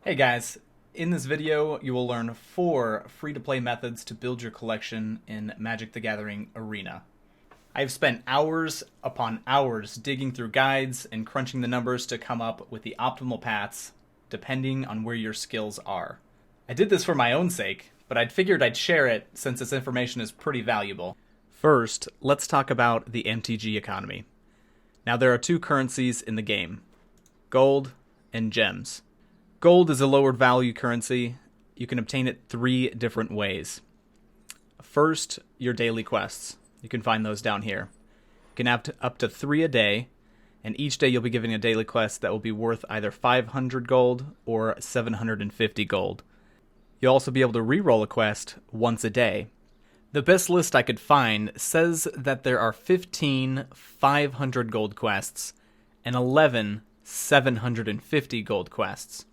Hey guys, in this video you will learn 4 free-to-play methods to build your collection in Magic the Gathering Arena. I've spent hours upon hours digging through guides and crunching the numbers to come up with the optimal paths depending on where your skills are. I did this for my own sake, but I'd figured I'd share it since this information is pretty valuable. First, let's talk about the MTG economy. Now there are 2 currencies in the game, gold and gems. Gold is a lower value currency. You can obtain it 3 different ways. First, your daily quests. You can find those down here. You can have up to 3 a day, and each day you'll be given a daily quest that will be worth either 500 gold or 750 gold. You'll also be able to reroll a quest once a day. The best list I could find says that there are 15 500 gold quests and 11 750 gold quests.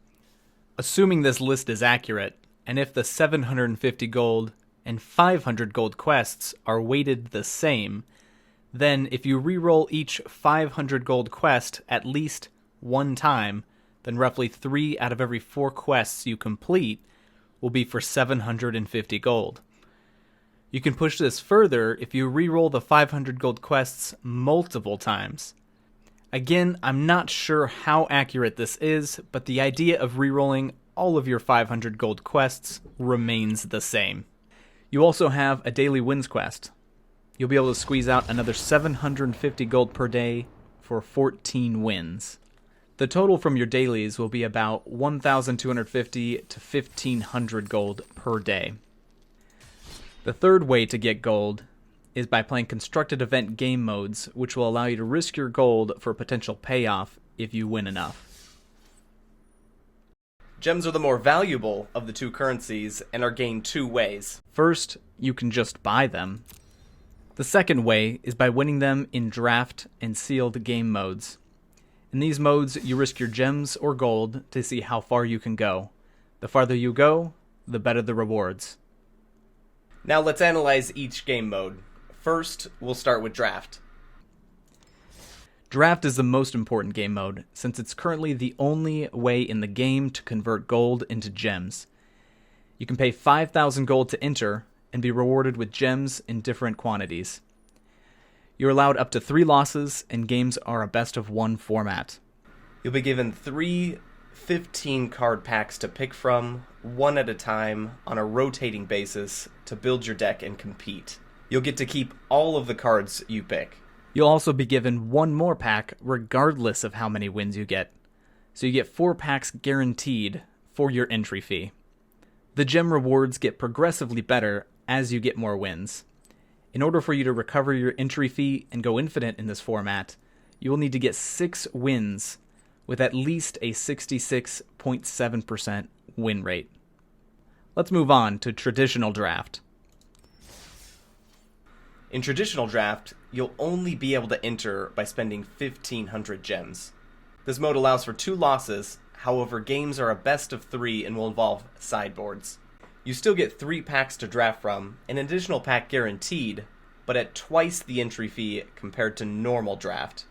Assuming this list is accurate, and if the 750 gold and 500 gold quests are weighted the same, then if you reroll each 500 gold quest at least 1 time, then roughly 3 out of every 4 quests you complete will be for 750 gold. You can push this further if you reroll the 500 gold quests multiple times. Again, I'm not sure how accurate this is, but the idea of rerolling all of your 500 gold quests remains the same. You also have a daily wins quest. You'll be able to squeeze out another 750 gold per day for 14 wins. The total from your dailies will be about 1,250 to 1,500 gold per day. The third way to get gold is by playing constructed event game modes, which will allow you to risk your gold for potential payoff if you win enough. Gems are the more valuable of the 2 currencies and are gained 2 ways. First, you can just buy them. The second way is by winning them in draft and sealed game modes. In these modes, you risk your gems or gold to see how far you can go. The farther you go, the better the rewards. Now let's analyze each game mode. First, we'll start with Draft. Draft is the most important game mode, since it's currently the only way in the game to convert gold into gems. You can pay 5,000 gold to enter, and be rewarded with gems in different quantities. You're allowed up to 3 losses, and games are a best-of-1 format. You'll be given 3 15-card packs to pick from, 1 at a time, on a rotating basis, to build your deck and compete. You'll get to keep all of the cards you pick. You'll also be given 1 more pack regardless of how many wins you get. So you get 4 packs guaranteed for your entry fee. The gem rewards get progressively better as you get more wins. In order for you to recover your entry fee and go infinite in this format, you will need to get 6 wins with at least a 66.7% win rate. Let's move on to traditional draft. In traditional draft, you'll only be able to enter by spending 1,500 gems. This mode allows for 2 losses, however games are a best of 3 and will involve sideboards. You still get 3 packs to draft from, an additional pack guaranteed, but at twice the entry fee compared to normal draft.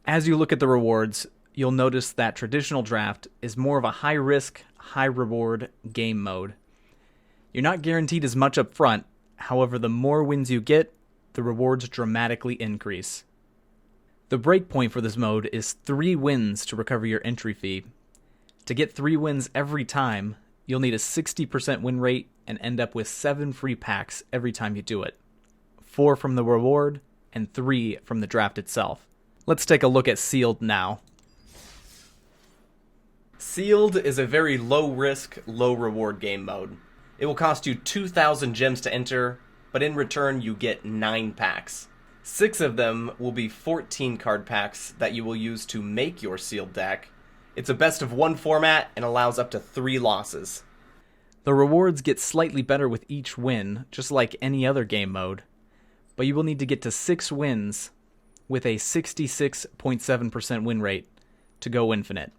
As you look at the rewards, you'll notice that traditional draft is more of a high-risk, high-reward game mode. You're not guaranteed as much up front. However, the more wins you get, the rewards dramatically increase. The breakpoint for this mode is 3 wins to recover your entry fee. To get 3 wins every time, you'll need a 60% win rate and end up with 7 free packs every time you do it. 4 from the reward and 3 from the draft itself. Let's take a look at Sealed now. Sealed is a very low-risk, low-reward game mode. It will cost you 2,000 gems to enter, but in return you get 9 packs. 6 of them will be 14-card packs that you will use to make your sealed deck. It's a best-of-1 format and allows up to 3 losses. The rewards get slightly better with each win, just like any other game mode, but you will need to get to 6 wins with a 66.7% win rate to go infinite.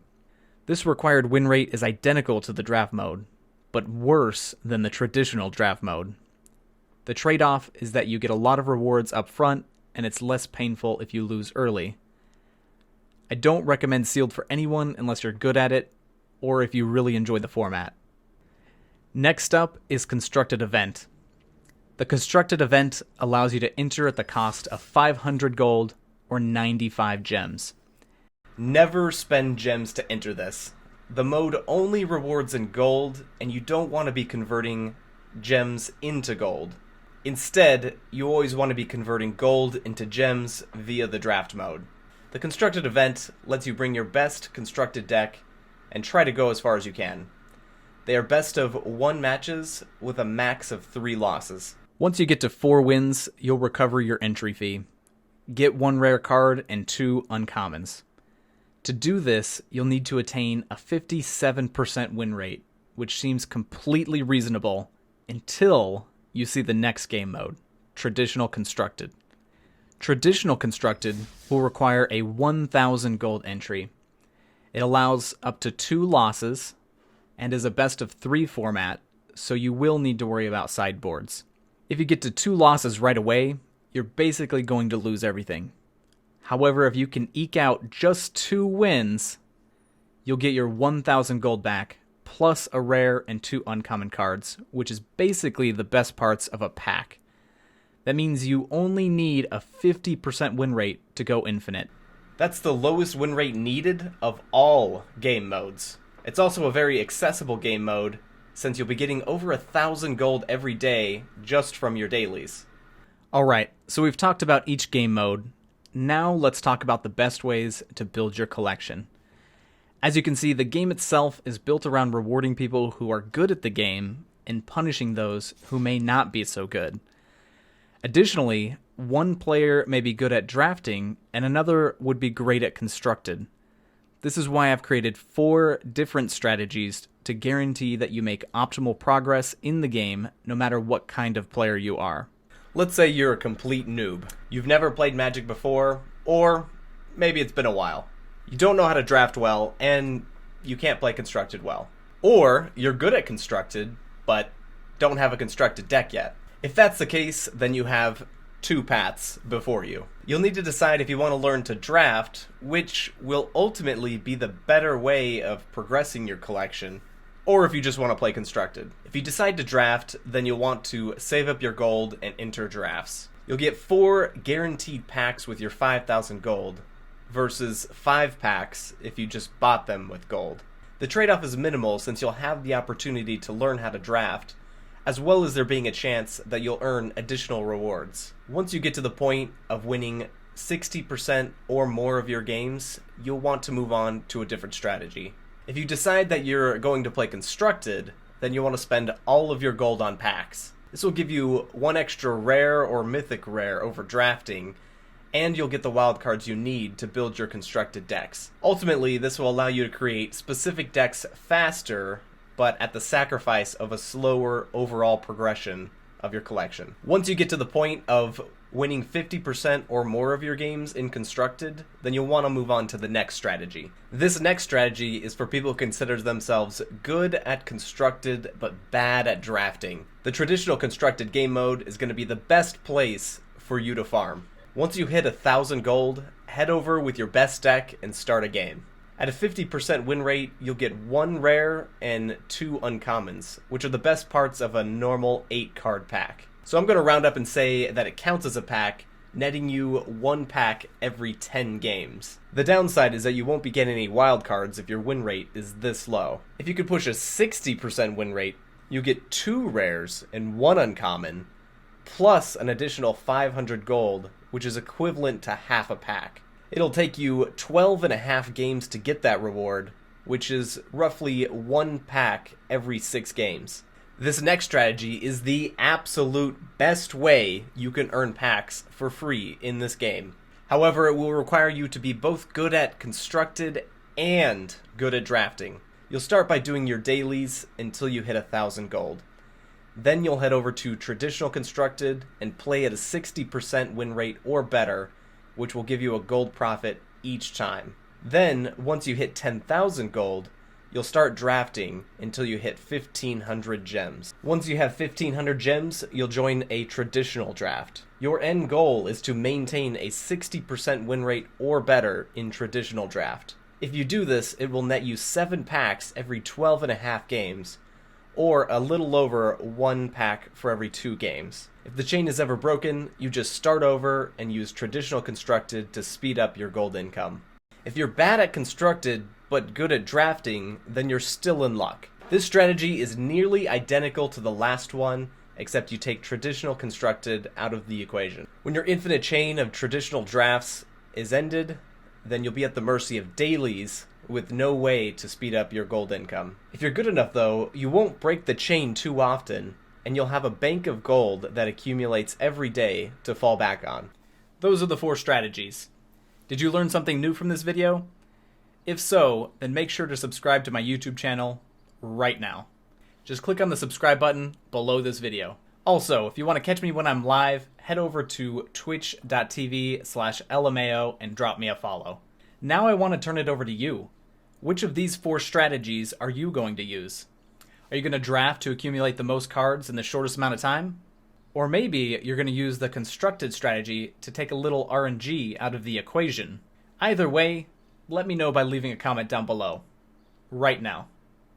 This required win rate is identical to the draft mode, but worse than the traditional draft mode. The trade-off is that you get a lot of rewards up front, and it's less painful if you lose early. I don't recommend Sealed for anyone unless you're good at it, or if you really enjoy the format. Next up is Constructed Event. The Constructed Event allows you to enter at the cost of 500 gold or 95 gems. Never spend gems to enter this. The mode only rewards in gold, and you don't want to be converting gems into gold. Instead, you always want to be converting gold into gems via the draft mode. The Constructed Event lets you bring your best constructed deck and try to go as far as you can. They are best of 1 matches with a max of 3 losses. Once you get to 4 wins, you'll recover your entry fee. Get 1 rare card and 2 uncommons. To do this, you'll need to attain a 57% win rate, which seems completely reasonable until you see the next game mode, Traditional Constructed. Traditional Constructed will require a 1,000 gold entry. It allows up to 2 losses and is a best of 3 format, so you will need to worry about sideboards. If you get to 2 losses right away, you're basically going to lose everything. However, if you can eke out just 2 wins, you'll get your 1,000 gold back, plus a rare and 2 uncommon cards, which is basically the best parts of a pack. That means you only need a 50% win rate to go infinite. That's the lowest win rate needed of all game modes. It's also a very accessible game mode, since you'll be getting over 1,000 gold every day just from your dailies. Alright, so we've talked about each game mode. Now let's talk about the best ways to build your collection. As you can see, the game itself is built around rewarding people who are good at the game and punishing those who may not be so good. Additionally, one player may be good at drafting and another would be great at constructed. This is why I've created 4 different strategies to guarantee that you make optimal progress in the game no matter what kind of player you are. Let's say you're a complete noob. You've never played Magic before, or maybe it's been a while. You don't know how to draft well, and you can't play constructed well. Or you're good at constructed, but don't have a constructed deck yet. If that's the case, then you have 2 paths before you. You'll need to decide if you want to learn to draft, which will ultimately be the better way of progressing your collection, or if you just want to play constructed. If you decide to draft, then you'll want to save up your gold and enter drafts. You'll get 4 guaranteed packs with your 5,000 gold, versus 5 packs if you just bought them with gold. The trade-off is minimal since you'll have the opportunity to learn how to draft, as well as there being a chance that you'll earn additional rewards. Once you get to the point of winning 60% or more of your games, you'll want to move on to a different strategy. If you decide that you're going to play constructed, then you'll want to spend all of your gold on packs. This will give you 1 extra rare or mythic rare over drafting, and you'll get the wild cards you need to build your constructed decks. Ultimately, this will allow you to create specific decks faster, but at the sacrifice of a slower overall progression of your collection. Once you get to the point of winning 50% or more of your games in constructed, then you'll want to move on to the next strategy. This next strategy is for people who consider themselves good at constructed but bad at drafting. The traditional constructed game mode is going to be the best place for you to farm. Once you hit 1,000 gold, head over with your best deck and start a game. At a 50% win rate, you'll get 1 rare and 2 uncommons, which are the best parts of a normal 8-card pack. So I'm going to round up and say that it counts as a pack, netting you 1 pack every 10 games. The downside is that you won't be getting any wild cards if your win rate is this low. If you could push a 60% win rate, you get 2 rares and 1 uncommon, plus an additional 500 gold, which is equivalent to half a pack. It'll take you 12.5 games to get that reward, which is roughly 1 pack every 6 games. This next strategy is the absolute best way you can earn packs for free in this game. However, it will require you to be both good at constructed and good at drafting. You'll start by doing your dailies until you hit 1,000 gold. Then you'll head over to traditional constructed and play at a 60% win rate or better, which will give you a gold profit each time. Then, once you hit 10,000 gold, you'll start drafting until you hit 1,500 gems. Once you have 1,500 gems, you'll join a traditional draft. Your end goal is to maintain a 60% win rate or better in traditional draft. If you do this, it will net you 7 packs every 12.5 games, or a little over 1 pack for every 2 games. If the chain is ever broken, you just start over and use traditional constructed to speed up your gold income. If you're bad at constructed but good at drafting, then you're still in luck. This strategy is nearly identical to the last one, except you take traditional constructed out of the equation. When your infinite chain of traditional drafts is ended, then you'll be at the mercy of dailies with no way to speed up your gold income. If you're good enough though, you won't break the chain too often, and you'll have a bank of gold that accumulates every day to fall back on. Those are the 4 strategies. Did you learn something new from this video? If so, then make sure to subscribe to my YouTube channel right now. Just click on the subscribe button below this video. Also, if you want to catch me when I'm live, head over to twitch.tv/LMAO and drop me a follow. Now I want to turn it over to you. Which of these 4 strategies are you going to use? Are you going to draft to accumulate the most cards in the shortest amount of time? Or maybe you're going to use the constructed strategy to take a little RNG out of the equation. Either way, let me know by leaving a comment down below. Right now.